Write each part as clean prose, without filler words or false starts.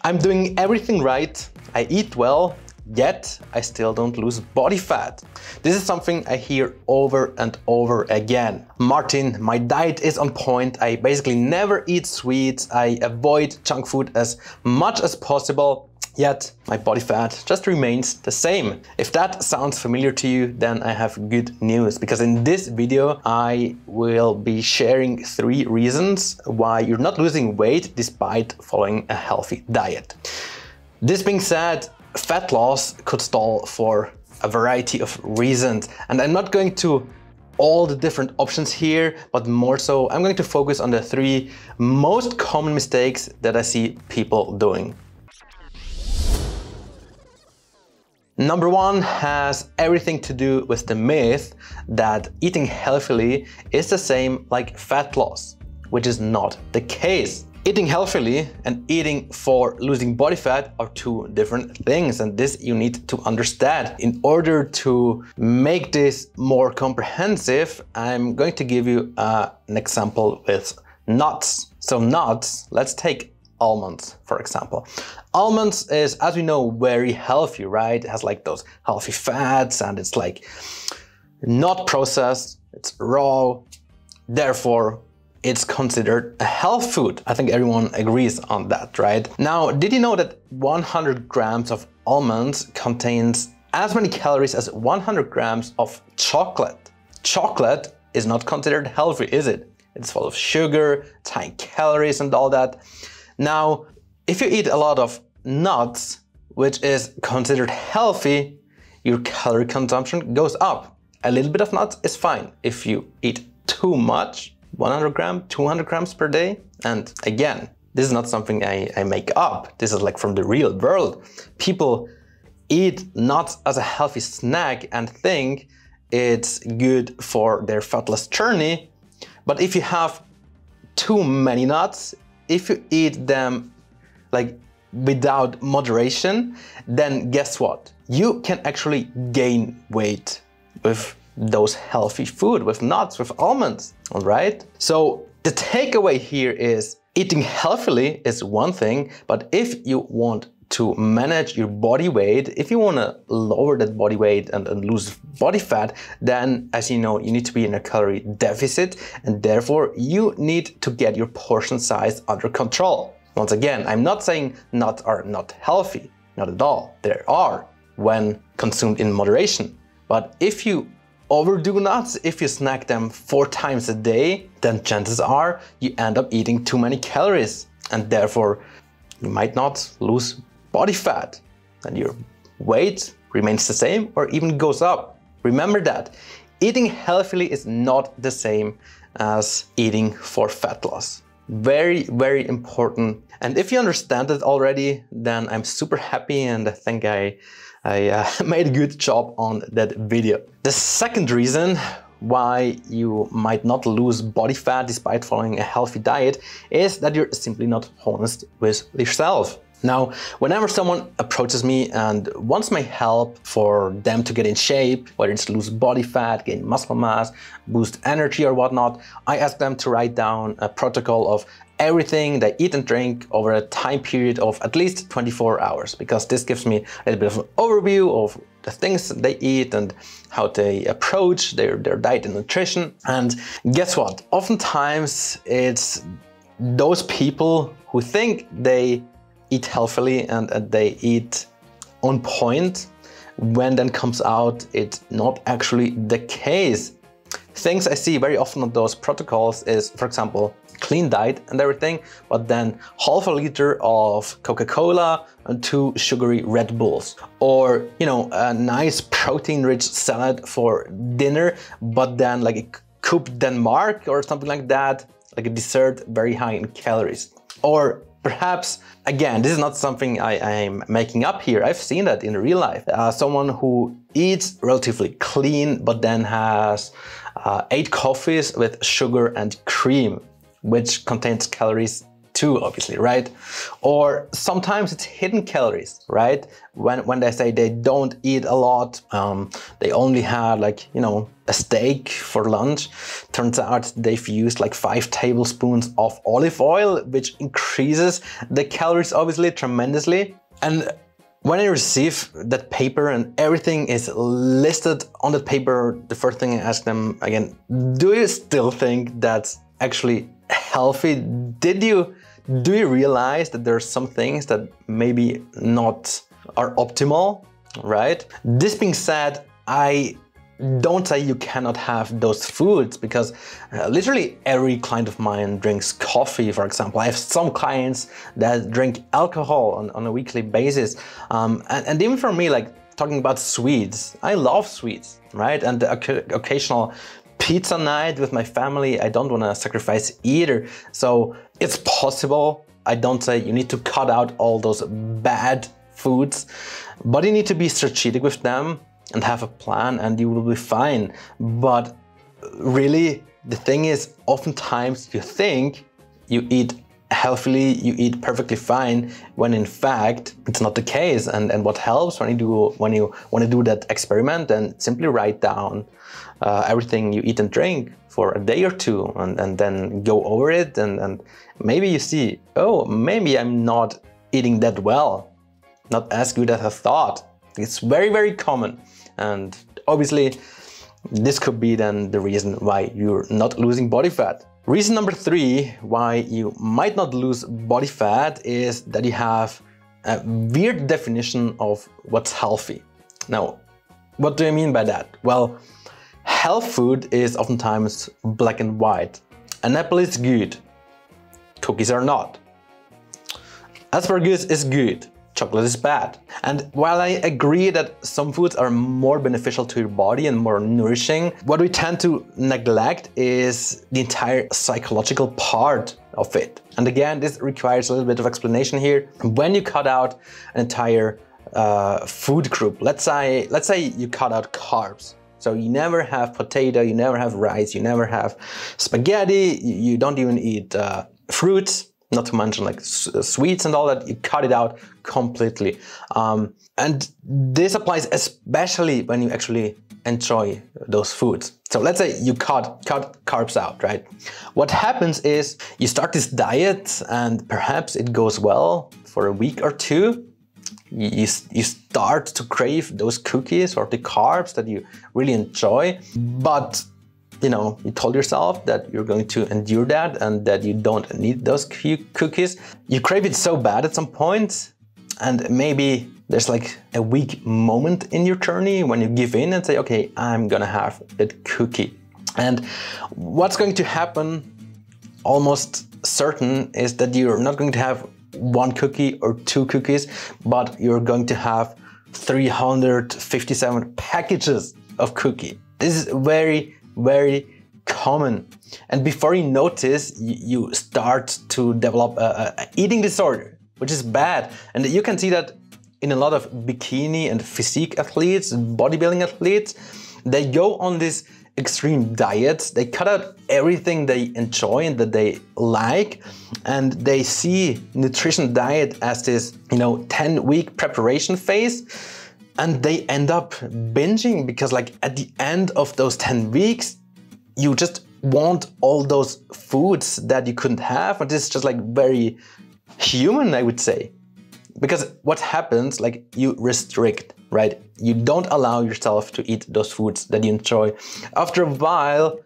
I'm doing everything right, I eat well, yet I still don't lose body fat. This is something I hear over and over again. Martin, my diet is on point, I basically never eat sweets, I avoid junk food as much as possible, yet my body fat just remains the same. If that sounds familiar to you, then I have good news, because in this video I will be sharing 3 reasons why you're not losing weight despite following a healthy diet. This being said, fat loss could stall for a variety of reasons, and I'm not going to all the different options here, but more so I'm going to focus on the 3 most common mistakes that I see people doing. Number 1 has everything to do with the myth that eating healthily is the same like fat loss, which is not the case. Eating healthily and eating for losing body fat are 2 different things, and this you need to understand. In order to make this more comprehensive, I'm going to give you an example with nuts. So nuts, let's take almonds, for example. Almonds is, as we know, very healthy, right? It has like those healthy fats and it's like not processed, it's raw, therefore it's considered a health food. I think everyone agrees on that, right? Now, did you know that 100 grams of almonds contains as many calories as 100 grams of chocolate? Chocolate is not considered healthy, is it? It's full of sugar, high calories and all that. Now, if you eat a lot of nuts, which is considered healthy, your calorie consumption goes up. A little bit of nuts is fine. If you eat too much, 100 grams, 200 grams per day, and again, this is not something I make up. This is like from the real world. People eat nuts as a healthy snack and think it's good for their fat loss journey. But if you have too many nuts, if you eat them like without moderation, then guess what? You can actually gain weight with those healthy food, with nuts, with almonds, all right? So the takeaway here is eating healthily is one thing, but if you want to manage your body weight, if you want to lower that body weight and lose body fat, then as you know, you need to be in a calorie deficit, and therefore you need to get your portion size under control. Once again, I'm not saying nuts are not healthy, not at all. They are when consumed in moderation. But if you overdo nuts, if you snack them 4 times a day, then chances are you end up eating too many calories, and therefore you might not lose body fat, and your weight remains the same or even goes up. Remember that eating healthily is not the same as eating for fat loss. Very, very important. And if you understand it already, then I'm super happy, and I think I made a good job on that video. The second reason why you might not lose body fat despite following a healthy diet is that you're simply not honest with yourself. Now, whenever someone approaches me and wants my help for them to get in shape, whether it's lose body fat, gain muscle mass, boost energy or whatnot, I ask them to write down a protocol of everything they eat and drink over a time period of at least 24 hours, because this gives me a little bit of an overview of the things they eat and how they approach their diet and nutrition. And guess what? Oftentimes it's those people who think they eat healthily and they eat on point, when then comes out it's not actually the case. Things I see very often on those protocols is, for example, clean diet and everything, but then half a liter of Coca-Cola and 2 sugary Red Bulls, or you know, a nice protein-rich salad for dinner, but then like a Coupe Denmark or something like that, like a dessert very high in calories. Or perhaps, again, this is not something I'm making up here. I've seen that in real life. Someone who eats relatively clean, but then has 8 coffees with sugar and cream, which contains calories too, obviously, right? Or sometimes it's hidden calories, right? When they say they don't eat a lot, they only had like, you know, a steak for lunch. Turns out they've used like 5 tablespoons of olive oil, which increases the calories obviously tremendously. And when I receive that paper and everything is listed on that paper, the first thing I ask them again, do you still think that's actually healthy? Do you realize that there are some things that maybe not are optimal, right? This being said, I don't say you cannot have those foods, because literally every client of mine drinks coffee, for example. I have some clients that drink alcohol on a weekly basis. And even for me, like talking about sweets, I love sweets, right? And the occasional pizza night with my family, I don't want to sacrifice either. So it's possible. I don't say you need to cut out all those bad foods, but you need to be strategic with them and have a plan, and you will be fine. But really, the thing is, oftentimes you think you eat healthily, you eat perfectly fine, when in fact it's not the case. And what helps when you want to do that experiment, then simply write down everything you eat and drink for a day or two, and then go over it, and maybe you see, oh, maybe I'm not eating that well, not as good as I thought. It's very, very common. And obviously, this could be then the reason why you're not losing body fat. Reason number 3 why you might not lose body fat is that you have a weird definition of what's healthy. Now, what do I mean by that? Well, health food is oftentimes black and white. An apple is good, cookies are not. Asparagus is good, chocolate is bad. And while I agree that some foods are more beneficial to your body and more nourishing, what we tend to neglect is the entire psychological part of it. And again, this requires a little bit of explanation here. When you cut out an entire food group, let's say you cut out carbs. So you never have potato, you never have rice, you never have spaghetti, you don't even eat fruits, not to mention like sweets and all that. You cut it out completely. And this applies especially when you actually enjoy those foods. So let's say you cut carbs out, right? What happens is you start this diet and perhaps it goes well for a week or two. You start to crave those cookies or the carbs that you really enjoy, but you know, you told yourself that you're going to endure that and that you don't need those cookies. You crave it so bad at some point, and maybe there's like a weak moment in your journey when you give in and say, okay, I'm gonna have that cookie. And what's going to happen, almost certain, is that you're not going to have 1 cookie or 2 cookies, but you're going to have 357 packages of cookie. This is very, very common. And before you notice, you start to develop an eating disorder, which is bad. And you can see that in a lot of bikini and physique athletes, bodybuilding athletes. They go on this extreme diets, they cut out everything they enjoy and that they like, and they see nutrition diet as this, you know, 10-week preparation phase, and they end up binging because like at the end of those 10 weeks, you just want all those foods that you couldn't have, and this is just like very human, I would say. Because what happens, like you restrict, right? You don't allow yourself to eat those foods that you enjoy. After a while,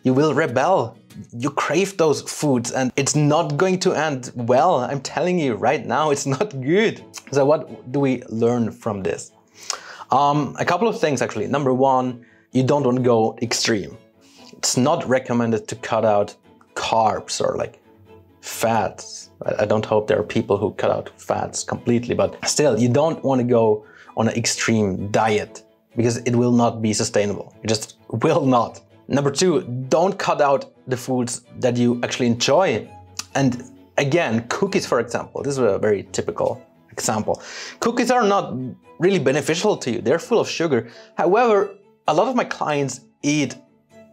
you will rebel. You crave those foods and it's not going to end well. I'm telling you right now, it's not good. So what do we learn from this? A couple of things actually. Number 1, you don't want to go extreme. It's not recommended to cut out carbs or like fats. I don't hope there are people who cut out fats completely, but still, you don't want to go on an extreme diet because it will not be sustainable. It just will not. Number 2, don't cut out the foods that you actually enjoy. And again, cookies, for example, this is a very typical example. Cookies are not really beneficial to you. They're full of sugar. However, a lot of my clients eat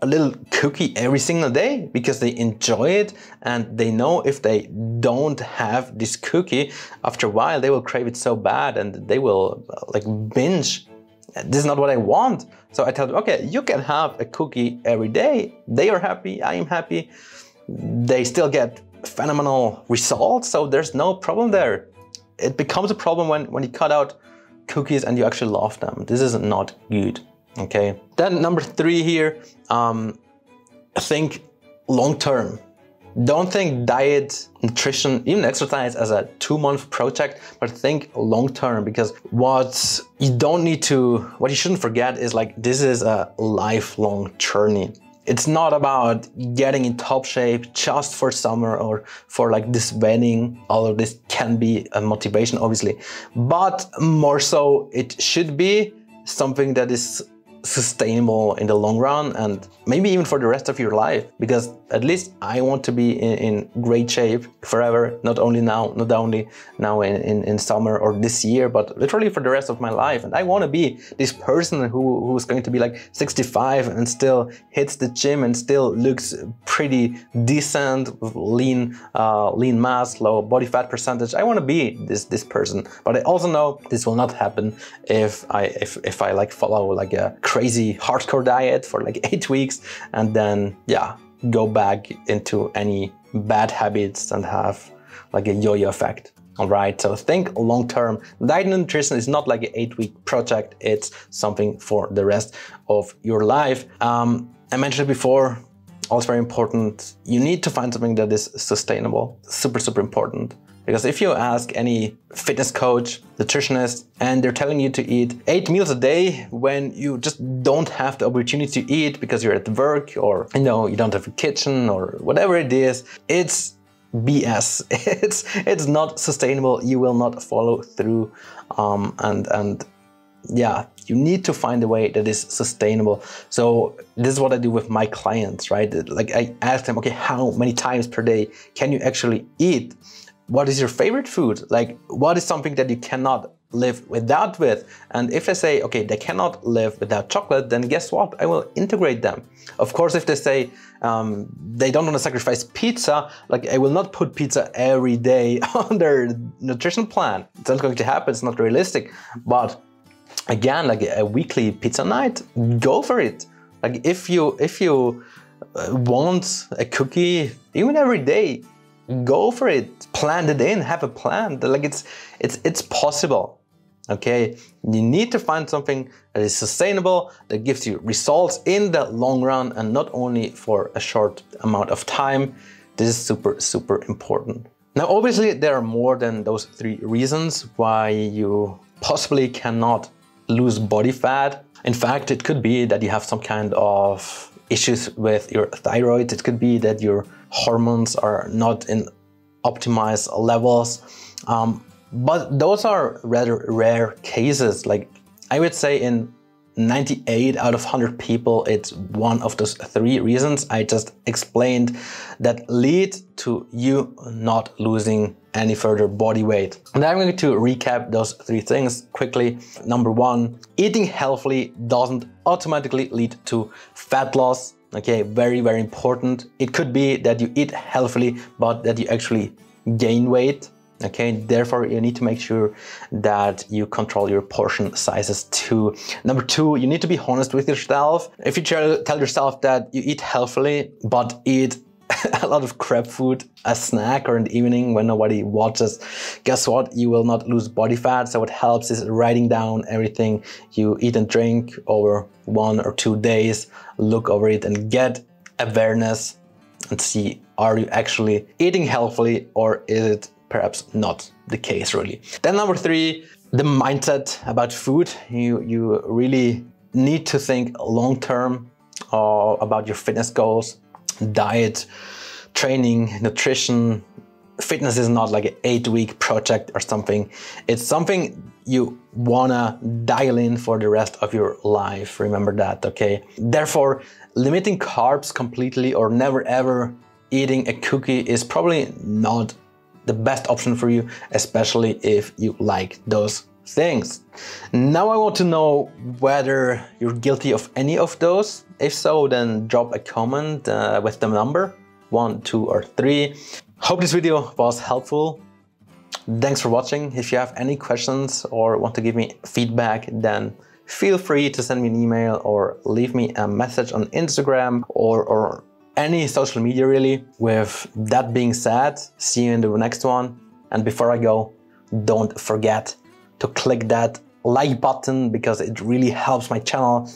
a little cookie every single day because they enjoy it, and they know if they don't have this cookie, after a while they will crave it so bad and they will like binge. This is not what I want. So I tell them, okay, you can have a cookie every day. They are happy, I am happy. They still get phenomenal results, so there's no problem there. It becomes a problem when you cut out cookies and you actually love them. This is not good, okay? Then number 3 here, think long-term. Don't think diet, nutrition, even exercise as a 2-month project, but think long-term, because what you shouldn't forget is like, this is a lifelong journey. It's not about getting in top shape just for summer or for like this wedding, although this can be a motivation obviously, but more so it should be something that is sustainable in the long run and maybe even for the rest of your life, because at least I want to be in great shape forever, not only now in summer or this year, but literally for the rest of my life. And I want to be this person who's going to be like 65 and still hits the gym and still looks pretty decent with lean mass, low body fat percentage. I want to be this person, but I also know this will not happen if I like follow like a crazy hardcore diet for like 8 weeks and then go back into any bad habits and have like a yo-yo effect. All right, so think long-term. Diet and nutrition is not like an 8-week project. It's something for the rest of your life. I mentioned it before, also very important. You need to find something that is sustainable. Super important. Because if you ask any fitness coach, nutritionist, and they're telling you to eat 8 meals a day when you just don't have the opportunity to eat because you're at work or you don't have a kitchen or whatever it is, it's BS. It's not sustainable. You will not follow through, you need to find a way that is sustainable. So this is what I do with my clients, right? Like I ask them, okay, how many times per day can you actually eat? What is your favorite food? Like, what is something that you cannot live without with? And if they say, okay, they cannot live without chocolate, then guess what? I will integrate them. Of course, if they say they don't want to sacrifice pizza, like I will not put pizza every day on their nutrition plan. It's not going to happen. It's not realistic. But again, like a weekly pizza night, go for it. Like if you want a cookie even every day, go for it. Plan it in. Have a plan. Like it's possible. Okay, you need to find something that is sustainable, that gives you results in the long run and not only for a short amount of time. This is super important. Now, obviously, there are more than those 3 reasons why you possibly cannot lose body fat. In fact, it could be that you have some kind of issues with your thyroid. It could be that your hormones are not in optimized levels. But those are rather rare cases. Like I would say in 98 out of 100 people, it's one of those 3 reasons I just explained that lead to you not losing any further body weight. And I'm going to recap those 3 things quickly. Number 1, eating healthily doesn't automatically lead to fat loss. Okay, very important. It could be that you eat healthily, but that you actually gain weight. Okay, therefore you need to make sure that you control your portion sizes too. Number 2, you need to be honest with yourself. If you tell yourself that you eat healthily, but eat a lot of crap food, a snack or in the evening when nobody watches, guess what? You will not lose body fat. So what helps is writing down everything you eat and drink over 1 or 2 days, look over it and get awareness and see, are you actually eating healthily or is it perhaps not the case really? Then number 3, the mindset about food. You really need to think long-term about your fitness goals, diet, training, nutrition. Fitness is not like an 8-week project or something. It's something you wanna dial in for the rest of your life. Remember that, okay? Therefore, limiting carbs completely or never ever eating a cookie is probably not the best option for you, especially if you like those things. Now I want to know whether you're guilty of any of those. If so, then drop a comment with the number 1, 2, or 3. Hope this video was helpful. Thanks for watching. If you have any questions or want to give me feedback, then feel free to send me an email or leave me a message on Instagram or any social media really. With that being said, see you in the next one. And before I go, don't forget to click that like button because it really helps my channel.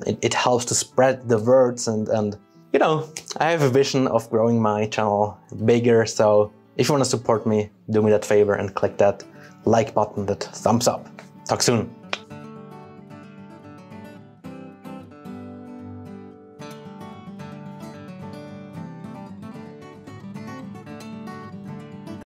It helps to spread the words and you know, I have a vision of growing my channel bigger. So if you want to support me, do me that favor and click that like button, that thumbs up. Talk soon.